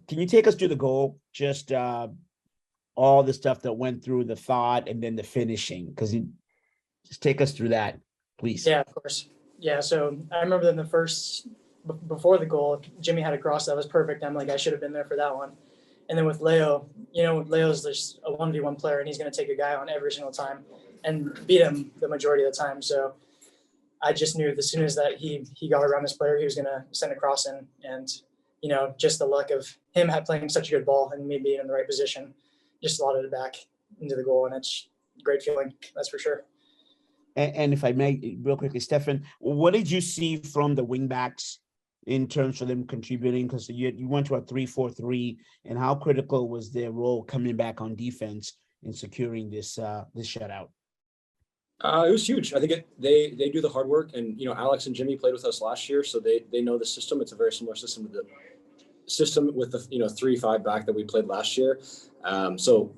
Can you take us through the goal? Just all the stuff that went through the thought and then the finishing, because you just take us through that, please. Yeah, of course. Yeah, so I remember in the first, before the goal, Jimmy had a cross that was perfect. I'm like, I should have been there for that one. And then with Leo, Leo's just a 1v1 player, and he's going to take a guy on every single time and beat him the majority of the time. So I just knew as soon as that he got around his player, he was going to send a cross in. And, just the luck of him playing such a good ball and me being in the right position just slotted it back into the goal. And it's a great feeling, that's for sure. And if I may, real quickly, Stefan, what did you see from the wingbacks in terms of them contributing? Because you went to a 3-4-3, and how critical was their role coming back on defense in securing this shutout? It was huge. I think they do the hard work, and Alex and Jimmy played with us last year, so they know the system. It's a very similar system to the system with the 3-5 back that we played last year. So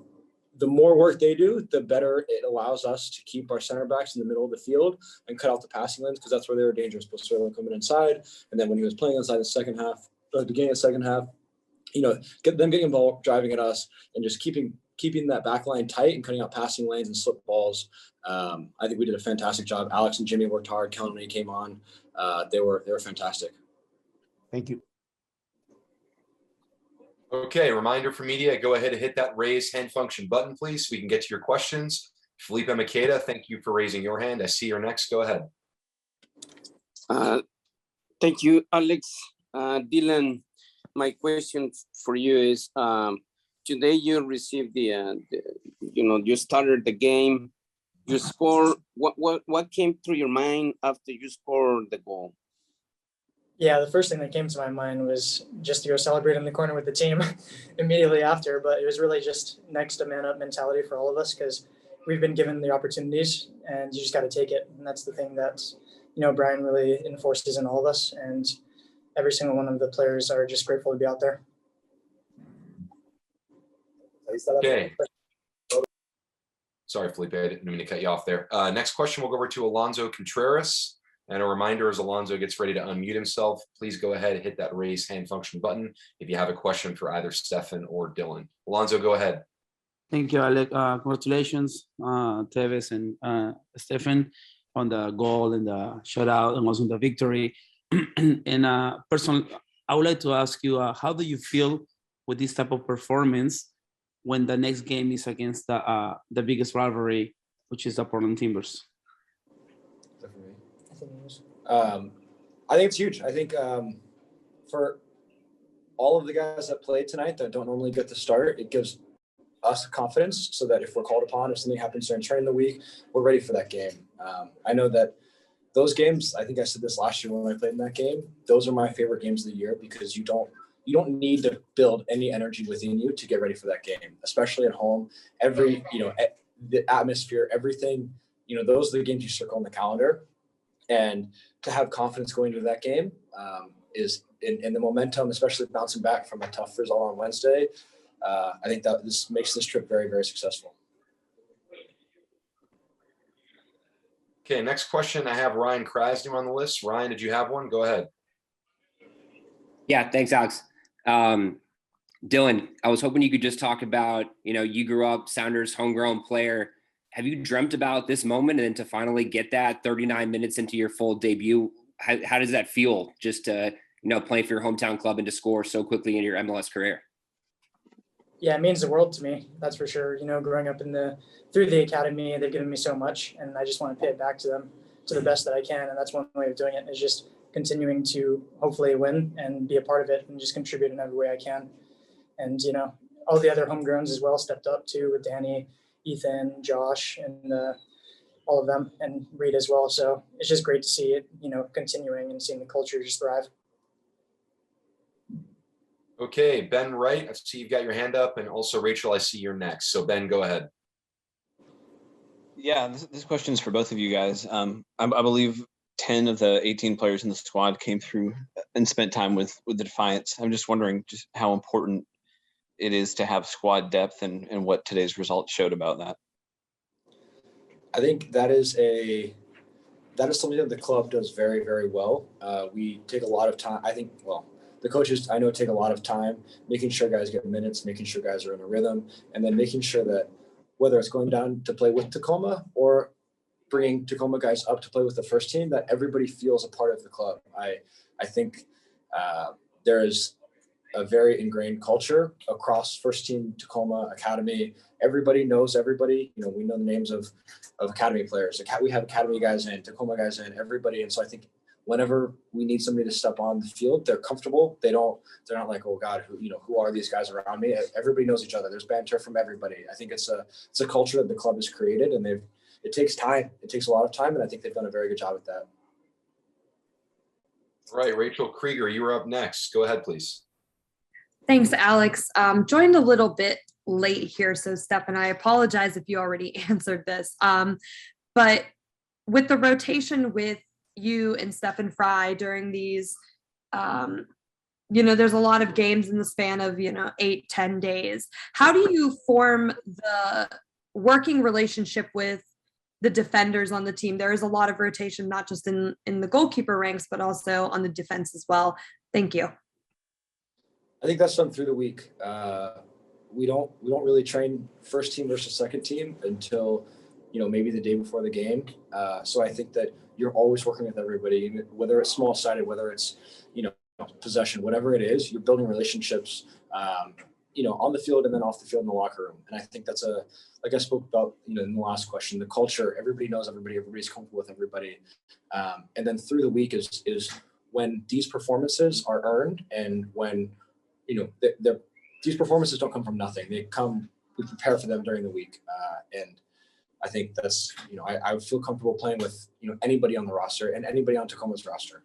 the more work they do, the better it allows us to keep our center backs in the middle of the field and cut out the passing lanes, because that's where they were dangerous. Pozuelo coming inside, and then when he was playing inside the second half, or the beginning of the second half, get them getting involved, driving at us, and just keeping that back line tight and cutting out passing lanes and slip balls. I think we did a fantastic job. Alex and Jimmy worked hard. Kellen, when he came on, they were fantastic. Thank you. Okay, reminder for media, go ahead and hit that raise hand function button, please, so we can get to your questions. Felipe Makeda, thank you for raising your hand. I see you're next. Go ahead. Thank you, Alex. Dylan, my question for you is, today you received you started the game, you scored. What came through your mind after you scored the goal? Yeah, the first thing that came to my mind was just to go celebrate in the corner with the team immediately after. But it was really just next to man up mentality for all of us, because we've been given the opportunities and you just got to take it. And that's the thing that, Brian really enforces in all of us. And every single one of the players are just grateful to be out there. Okay. Sorry, Felipe, I didn't mean to cut you off there. Next question, we'll go over to Alonso Contreras. And a reminder, as Alonso gets ready to unmute himself, please go ahead and hit that raise hand function button if you have a question for either Stefan or Dylan. Alonso, go ahead. Thank you, Alec. Congratulations, Teves and Stefan, on the goal and the shutout and also the victory. And personally, I would like to ask you, how do you feel with this type of performance when the next game is against the biggest rivalry, which is the Portland Timbers? I think it's huge. I think for all of the guys that played tonight that don't normally get the start, it gives us confidence so that if we're called upon, if something happens during training the week, we're ready for that game. I know that those games, I think I said this last year when I played in that game, those are my favorite games of the year, because you don't need to build any energy within you to get ready for that game, especially at home. Every, the atmosphere, everything, those are the games you circle on the calendar. And to have confidence going into that game is in the momentum, especially bouncing back from a tough result on Wednesday. I think that this makes this trip very, very successful. Okay, next question. I have Ryan Krasny on the list. Ryan, did you have one? Go ahead. Yeah, thanks, Alex. Dylan, I was hoping you could just talk about, you grew up Sounders homegrown player. Have you dreamt about this moment, and then to finally get that 39 minutes into your full debut? How does that feel, just to, playing for your hometown club and to score so quickly in your MLS career? Yeah, it means the world to me. That's for sure. Growing up through the academy, they've given me so much, and I just want to pay it back to them to the best that I can. And that's one way of doing it, is just continuing to hopefully win and be a part of it and just contribute in every way I can. And, all the other homegrowns as well stepped up too, with Danny, Ethan, Josh, and all of them, and Reed as well. So it's just great to see it, continuing and seeing the culture just thrive. Okay, Ben Wright, I see you've got your hand up, and also Rachel, I see you're next. So Ben, go ahead. Yeah, this question is for both of you guys. I believe 10 of the 18 players in the squad came through and spent time with the Defiants. I'm just wondering just how important it is to have squad depth and what today's results showed about that. I think that is something that the club does very, very well. We take a lot of time. I think, the the coaches, I know, take a lot of time making sure guys get minutes, making sure guys are in a rhythm, and then making sure that whether it's going down to play with Tacoma or bringing Tacoma guys up to play with the first team, that everybody feels a part of the club. I think there is a very ingrained culture across first team Tacoma Academy. Everybody knows everybody. You know, we know the names of Academy players. We have Academy guys in, Tacoma guys in, everybody. And so I think whenever we need somebody to step on the field, they're comfortable. They're not like, oh God, who are these guys around me? Everybody knows each other. There's banter from everybody. I think it's a culture that the club has created, and it takes time. It takes a lot of time, and I think they've done a very good job at that. All right, Rachael Kriger, you are up next. Go ahead, please. Thanks, Alex. Joined a little bit late here, so Stefan, I apologize if you already answered this. But with the rotation with you and Stefan Fry during these, there's a lot of games in the span of 8-10 days. How do you form the working relationship with the defenders on the team? There is a lot of rotation, not just in the goalkeeper ranks, but also on the defense as well. Thank you. I think that's done through the week. We don't really train first team versus second team until maybe the day before the game. So I think that you're always working with everybody, whether it's small sided, whether it's possession, whatever it is. You're building relationships, on the field and then off the field in the locker room. And I think that's like I spoke about, in the last question, the culture. Everybody knows everybody. Everybody's comfortable with everybody. And then through the week is when these performances are earned, and when these performances don't come from nothing. We prepare for them during the week. And I think that's, I would feel comfortable playing with, anybody on the roster and anybody on Tacoma's roster.